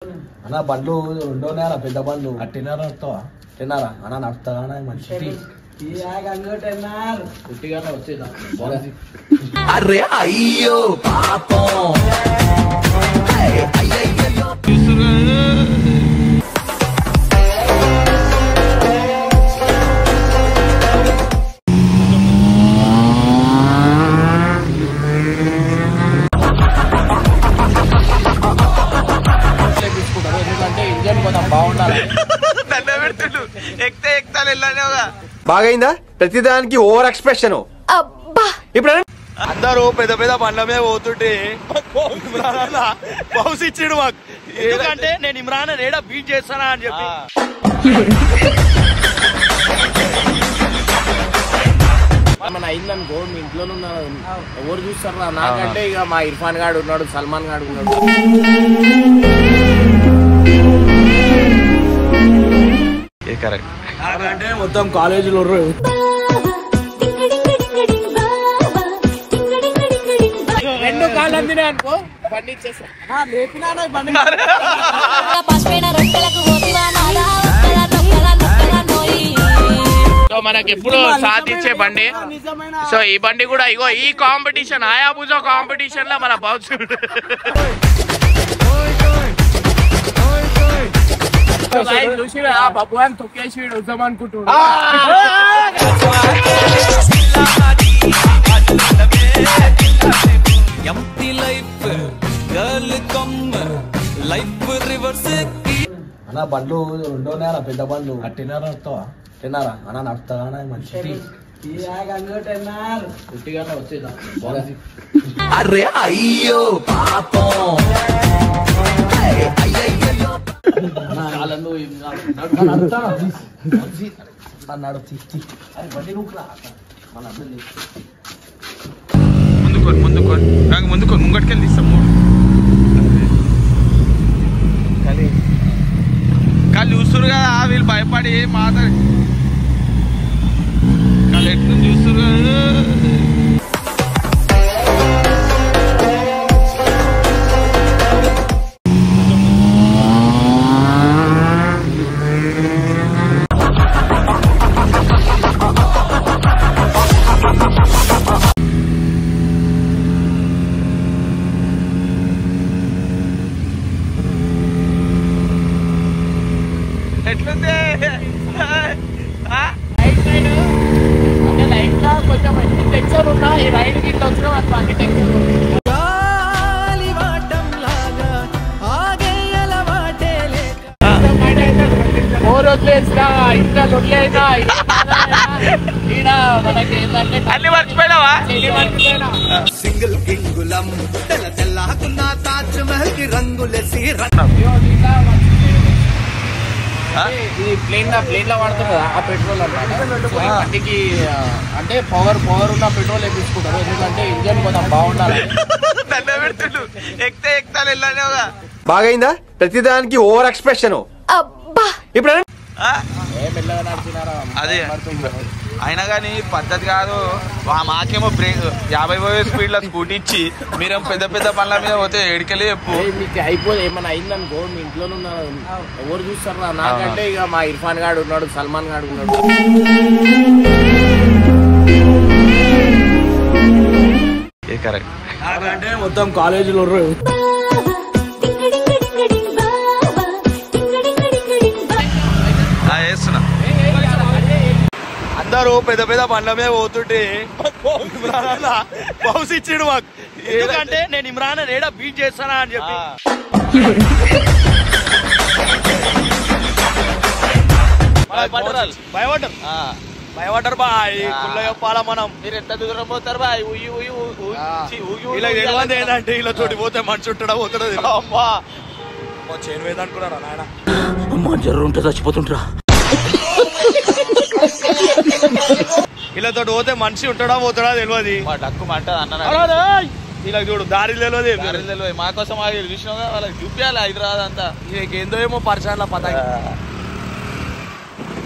అన్న బండ్లు రెండోనే పెద్ద బండ్లు తిన్నారా వస్తావా తిన్నారా అన్న నడుస్తారా మంచి అరే అయ్యో పాపం బాగైందా ప్రతిదానికి ఓవర్ ఎక్స్ప్రెషన్. ఇప్పుడు అందరూ పెద్ద పెద్ద బండ్ల మీద పోతుంటే పౌస్ ఇచ్చాడు మాకు. ఎందుకంటే నేను ఇమ్రాన్ రేడా బీట్ చేస్తానా అని చెప్పి. మన అయిందనుకో మీ ఇంట్లోనే ఉన్నారు ఎవరు చూస్తారా నాకంటే ఇక మా ఇర్ఫాన్ గాడు ఉన్నాడు, సల్మాన్ గాడు ఉన్నాడు. అంటే మొత్తం కాలేజీలో రెండు కాళ్ళు అందినాయి అనుకో బండి ఇచ్చేసా. సో మనకి ఎప్పుడు సాధించే బండి. సో ఈ బండి కూడా ఇగో ఈ కాంపిటీషన్ హయాబుజా కాంపిటీషన్ లో మన బాక్స్ చూసిరా భగవాన్ తొక్కేసి వద్దాం అనుకుంటున్నాడు. అన్న బండ్లు రెండోనే పెద్ద బండ్లు తిన్నారా వస్తావా తిన్నారా అన్న నడుస్తారా మంచి అరే అయ్యో పాపం ముందుకో ముంగటికెళ్ళి తీస్తాము. కానీ చూస్తురు కదా వీళ్ళు భయపడి మాట్లాడి వాళ్ళు ఎట్లు చూస్తురు కదా. ఎట్లుంది లైఫ్ లో కొంచెం టెన్షన్ ఉన్నా ఈ రైడ్ గిట్ల వచ్చినా మనకి టెన్షన్. 4 రోజులు వేసినా ఇంకా లొడ్లైనా ఈడ మనకి ఏంటంటే అన్ని మర్చిపోయినావా? సింగిల్ గింగులం తెల్ల తెల్లకున్న తాజ్ మహల్ కి రంగులేసి ఇది ప్లేన్ లో వాడుతారు కదా ఆ పెట్రోల్ అన్నమాట. బండికి అంటే పవర్ ఉన్న పెట్రోల్ వేపించుకుంటారు. ఎందుకంటే ఇంజన్ కొంచెం బాగుండాలి. బాగైందా ప్రతిదానికి ఓవర్ ఎక్స్ప్రెషన్. ఇప్పుడు అదే అయినా కానీ పద్ధతి కాదు. మాకేమో బ్రేక్ 50 స్పీడ్ లో స్కూటీ ఇచ్చి మీరేమో పెద్ద పెద్ద పనుల మీద పోతే ఏడికెళ్ళి చెప్పు. మీకు అయిపోతే ఏమన్నా అయిందనుకో మీ ఇంట్లోనే ఉన్నారు ఎవరు చూస్తారా నాకంటే ఇక మా ఇర్ఫాన్ గాడు ఉన్నాడు, సల్మాన్ గాడు ఉన్నాడు. అంటే మొత్తం కాలేజీలో వేస్తున్నా. అందరూ పెద్ద పెద్ద బండ్ల మీద పోతుంటే పౌస్ ఇచ్చాడు మాకు. ఎందుకంటే నేను ఇమ్రాన్ రేడా బీట్ చేస్తానా అని చెప్పి. భయపడ్డారు బాయ్. కుళ్ళ చెప్పాలా మనం. మీరు ఎంత దూరం పోతారు బాయ్? ఇలా తెలియదు ఏంటంటే ఇలా తోటి పోతే మనిషి ఉంటాడా పోతాడో అమ్మా చేను వేద అనుకున్నారా నాయన. అమ్మా జర్రు ఉంటే చచ్చిపోతుంటా. ఇలా తోటి పోతే మనిషి ఉంటాడా పోతాడా తెలియదు. డక్కు మంటది అన్న ఇలా చూడు దారి తెలియదు. మా కోసం చూసినా వాళ్ళకి చూపించాలి హైదరాబాద్ అంతా. ఏందో ఏమో పరిచయాల పతాకి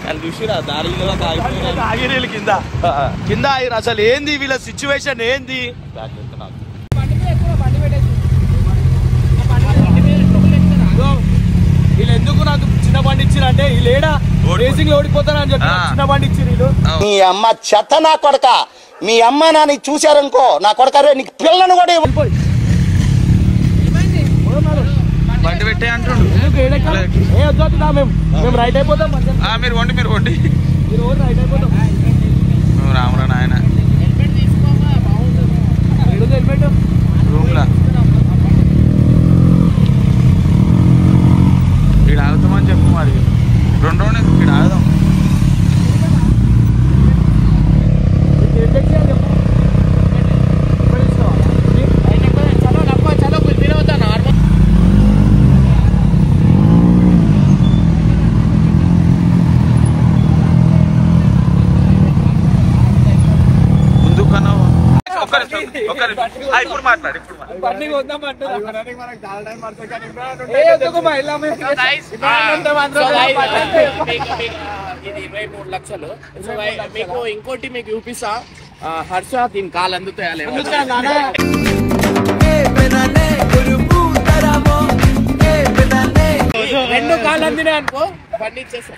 వాళ్ళు చూసిరా దారిలో ఆగిరీలు కింద ఆగిరు. అసలు ఏంది వీళ్ళ సిచ్యువేషన్ ఏంది? ఇచ్చిరంటే ఈ లేడా రేసింగ్ లో ఓడిపోతానని చెప్పి చిన్న బండి ఇచ్చిర్రు. మీ అమ్మ చెత్త నా కొడక, మీ అమ్మ నాని చూశారనుకో నా కొడక రే నీకు పిల్లను కూడా బండి పెట్టే అంటుండు. మేము రైట్ అయిపోతాం. మీరు వండి మీరు రైట్ అయిపోతాం. రామురా నాయన హెల్మెట్ రూమ్లా ఇక్కడ ఆగుతామని చెప్పు మరి 2 రౌండ్ ఇక్కడ ఆగుదాం. ఇప్పుడు మాట్లాడు ఇది 23 లక్షలు. మీకు ఇంకోటి మీకు చూపిస్తా. హర్ష దీని కాలు అందుతాయాలి. 2 కాళ్ళు అందినాయి అనుకో బండి ఇచ్చేస్తా.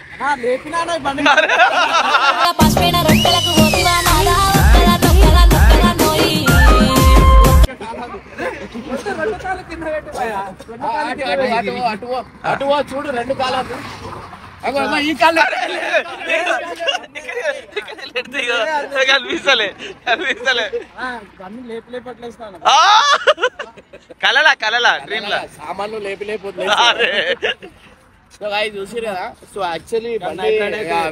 అటు చూడు 2 కాళ్ళు ఈ కాళ్ళు కనిపిస్తలే కలలా డ్రీమ్ లా సామాన్లు లేపిపోతుంది. సో అవి చూసిరు కదా. సో యాక్చువల్లీ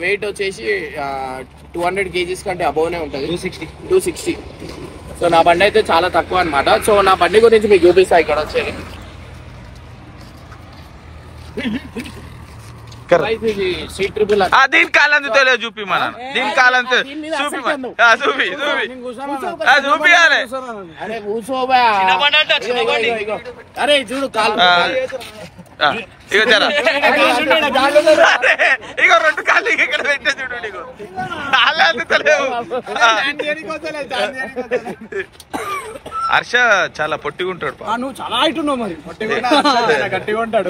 వెయిట్ వచ్చేసి 200 kgs కంటే అబోవ్నే ఉంటుంది. 260. సో నా బండి అయితే చాలా తక్కువ అనమాట. సో నా బండి గురించి మీకు చూపిస్తా. ఇక్కడ వచ్చేది దీని కాలంతో తెలియదు చూపి మన దీని కాలంతో చూపియాలి. అరే కూర్చోబా. అరే చూడు కాలు ఇక జరా ఇక 2 కాళ్ళు ఇక్కడ పెట్టే చూడు నీకు కాళ్ళు అందుతలేవు. హర్ష చాలా పొట్టిగా ఉంటాడు. నువ్వు చాలా హైట్ ఉన్నావు మరి. గట్టిగా ఉంటాడు.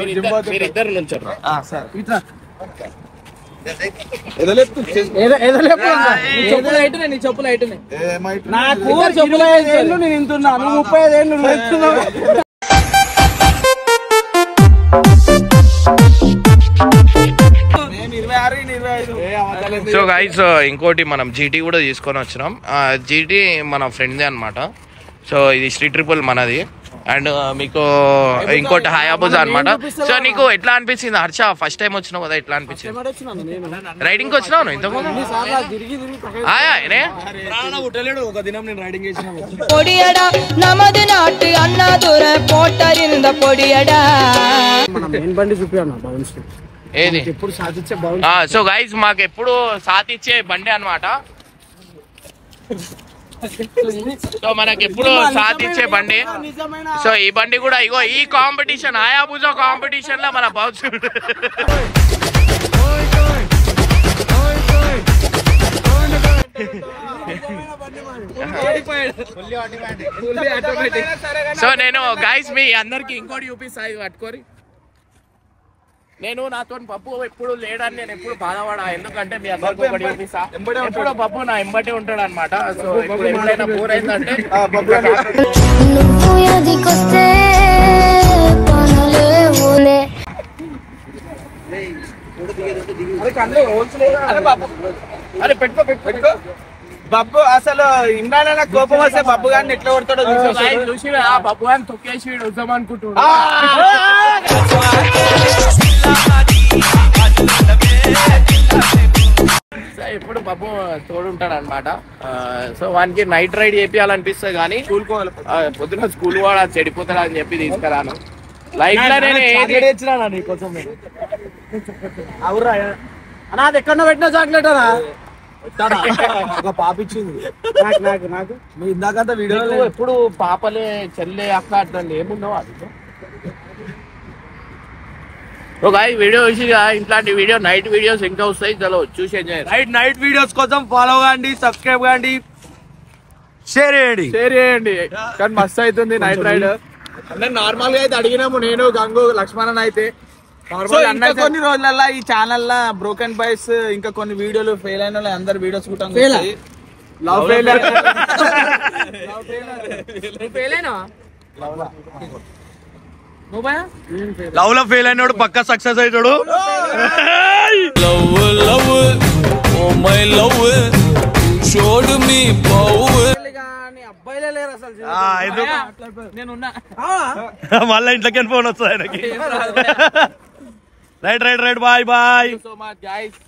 ఇద్దరు నుంచారు. నీ చెప్పులు హైట్నే. నాకు 25 ఏళ్ళు నేను ఇంతున్నా. నువ్వు 35 ఏళ్ళు నువ్వు ఎంతున్నావు. సో గైస్ ఇంకోటి మనం జీటీ కూడా తీసుకొని వచ్చినాం. జీటీ మన ఫ్రెండ్దే అనమాట. సో ఇది స్ట్రీట్ ట్రిపుల్ మనది. అండ్ మీకు ఇంకోటి హయాబుజా అనమాట. సో నీకు ఎట్లా అనిపించింది హర్ష? ఫస్ట్ టైం వచ్చినావు కదా, ఎట్లా అనిపించింది? రైడింగ్ వచ్చినావు ఇంతకుముందు? ఏది? సో గైస్ మాకు ఎప్పుడు సాత్ ఇచ్చే బండి అనమాట. సో మనకి ఎప్పుడు సాత్ ఇచ్చే బండి. సో ఈ బండి కూడా ఇగో ఈ కాంపిటీషన్ హయాబుజా కాంపిటీషన్ లో మన బాక్స్ సో నేను గైస్ మీ అందరికి ఇంకోటి చూపిస్తాయి పట్టుకోరి. నేను నాతో పప్పు ఎప్పుడు లేడని నేను ఎప్పుడు బాధపడా. ఎందుకంటే మీ అందరికి ఒకటి చూపిస్తా. ఎప్పుడు పప్పు నా ఎంబటే ఉంటాడు అనమాట. సో ఎప్పుడైనా బోర్ అయిందంటే అరే పెట్టుకో. బబ్బు అసలు ఇమ్రాన్ అన్న కోపం వస్తే బబ్బు గారిని ఎట్లా కొడతాడో చూసి బబ్బు గారిని తొక్కేసి వద్దాం అనుకుంటున్నాడు. ఎప్పుడు బబ్బు తోడుంటాడు అనమాట. సో వానికి నైట్ రైడ్ చేయాలనిపిస్తుంది కానీ పొద్దున స్కూల్ వాడు చెడిపోతాడు అని చెప్పి తీసుకురాను. లైఫ్ లో నేను అది ఎక్కడో పెట్టిన చాక్లెట్ అనా ఒక పాప ఇచ్చింది నాకు మీ ఇందాకంతా వీడియో. ఎప్పుడు పాపలే చెల్లె అక్క అట్లండి ఏమున్నావు అది. ఒక వీడియో చూసి ఇట్లాంటి వీడియో నైట్ వీడియోస్ ఇంకా వస్తాయి. చలో చూసి ఎంజాయ్. నైట్ వీడియోస్ కోసం ఫాలో కాండి, సబ్స్క్రైబ్ కాండి, షేర్ చేయండి. కానీ మస్తు అవుతుంది నైట్ రైడ్. అంటే నార్మల్ గా అయితే అడిగినాము నేను, గంగు, లక్ష్మణ్ అయితే సో ఇంకా కొన్ని రోజులలో ఈ ఛానల్ లా బ్రోకెన్ బాయ్స్ ఇంకా కొన్ని వీడియోలు ఫెయిల్ అయిన వాళ్ళు అందరు వీడియోస్ కూడా లవ్ లో ఫెయిల్ అయినాడు పక్కా సక్సెస్ అవుతాడు. అబ్బాయిలే లేరు అసలు. మళ్ళీ ఇంట్లోకి ఫోన్ వస్తుంది ఆయనకి. Right bye. So much guys.